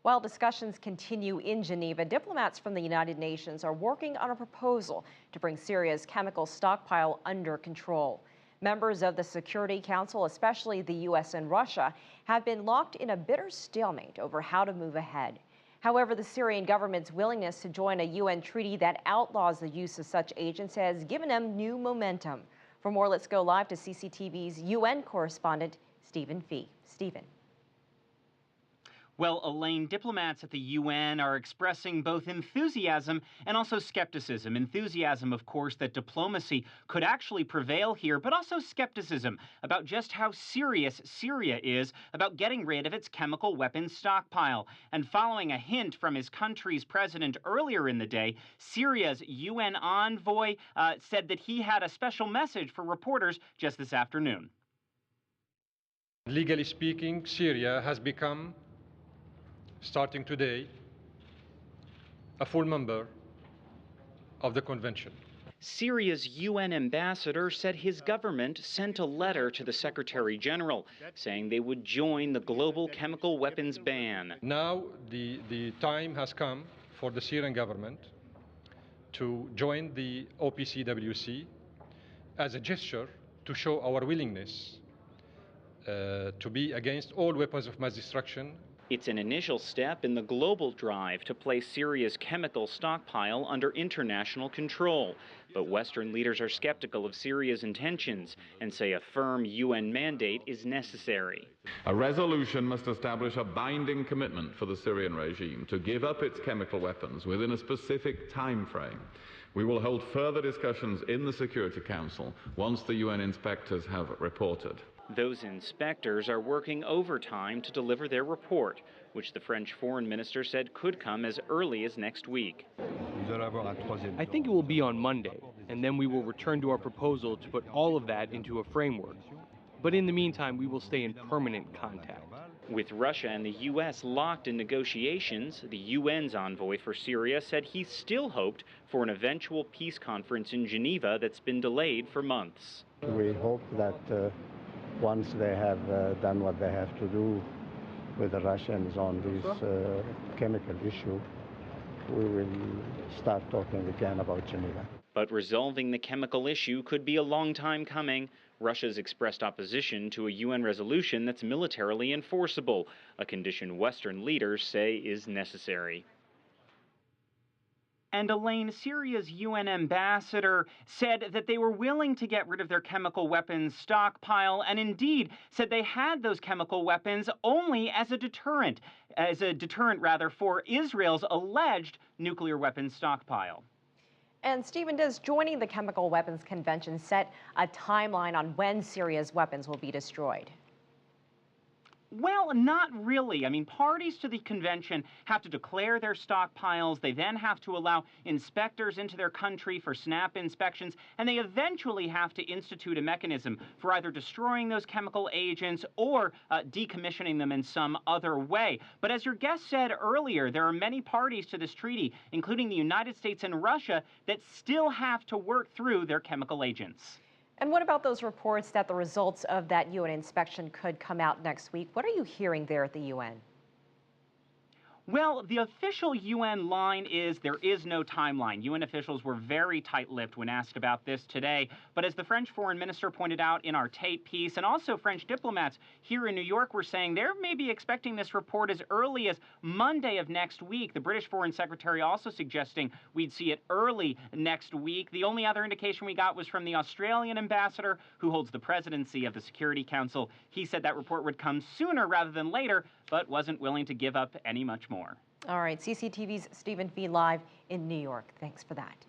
While discussions continue in Geneva, diplomats from the United Nations are working on a proposal to bring Syria's chemical stockpile under control. Members of the Security Council, especially the U.S. and Russia, have been locked in a bitter stalemate over how to move ahead. However, the Syrian government's willingness to join a UN treaty that outlaws the use of such agents has given them new momentum. For more, let's go live to CCTV's UN correspondent, Stephen Fee. Stephen. Well, Elaine, diplomats at the UN are expressing both enthusiasm and also skepticism. Enthusiasm, of course, that diplomacy could actually prevail here, but also skepticism about just how serious Syria is about getting rid of its chemical weapons stockpile. And following a hint from his country's president earlier in the day, Syria's UN envoy said that he had a special message for reporters just this afternoon. Legally speaking, Syria has become, starting today, a full member of the convention. Syria's UN ambassador said his government sent a letter to the Secretary General saying they would join the global chemical weapons ban. Now the time has come for the Syrian government to join the OPCWC as a gesture to show our willingness to be against all weapons of mass destruction. It's an initial step in the global drive to place Syria's chemical stockpile under international control. But Western leaders are skeptical of Syria's intentions and say a firm UN mandate is necessary. A resolution must establish a binding commitment for the Syrian regime to give up its chemical weapons within a specific time frame. We will hold further discussions in the Security Council once the UN inspectors have reported. Those inspectors are working overtime to deliver their report, which the French foreign minister said could come as early as next week. I think it will be on Monday, and then we will return to our proposal to put all of that into a framework. But in the meantime, we will stay in permanent contact. With Russia and the U.S. locked in negotiations, the UN's envoy for Syria said he still hoped for an eventual peace conference in Geneva that's been delayed for months. We hope that once they have done what they have to do with the Russians on this chemical issue, we will start talking again about Geneva. But resolving the chemical issue could be a long time coming. Russia's expressed opposition to a UN resolution that's militarily enforceable, a condition Western leaders say is necessary. And Elaine, Syria's UN ambassador said that they were willing to get rid of their chemical weapons stockpile and indeed said they had those chemical weapons only as a deterrent for Israel's alleged nuclear weapons stockpile. And Stephen, does joining the Chemical Weapons Convention set a timeline on when Syria's weapons will be destroyed? Well, not really. I mean, parties to the convention have to declare their stockpiles. They then have to allow inspectors into their country for snap inspections, and they eventually have to institute a mechanism for either destroying those chemical agents or decommissioning them in some other way. But as your guest said earlier, there are many parties to this treaty, including the United States and Russia, that still have to work through their chemical agents. And what about those reports that the results of that UN inspection could come out next week? What are you hearing there at the UN? Well, the official UN line is there is no timeline. UN officials were very tight-lipped when asked about this today. But as the French foreign minister pointed out in our tape piece, and also French diplomats here in New York were saying they're maybe expecting this report as early as Monday of next week. The British foreign secretary also suggesting we'd see it early next week. The only other indication we got was from the Australian ambassador who holds the presidency of the Security Council. He said that report would come sooner rather than later, but wasn't willing to give up any much more. All right, CCTV's Stephen Fee live in New York. Thanks for that.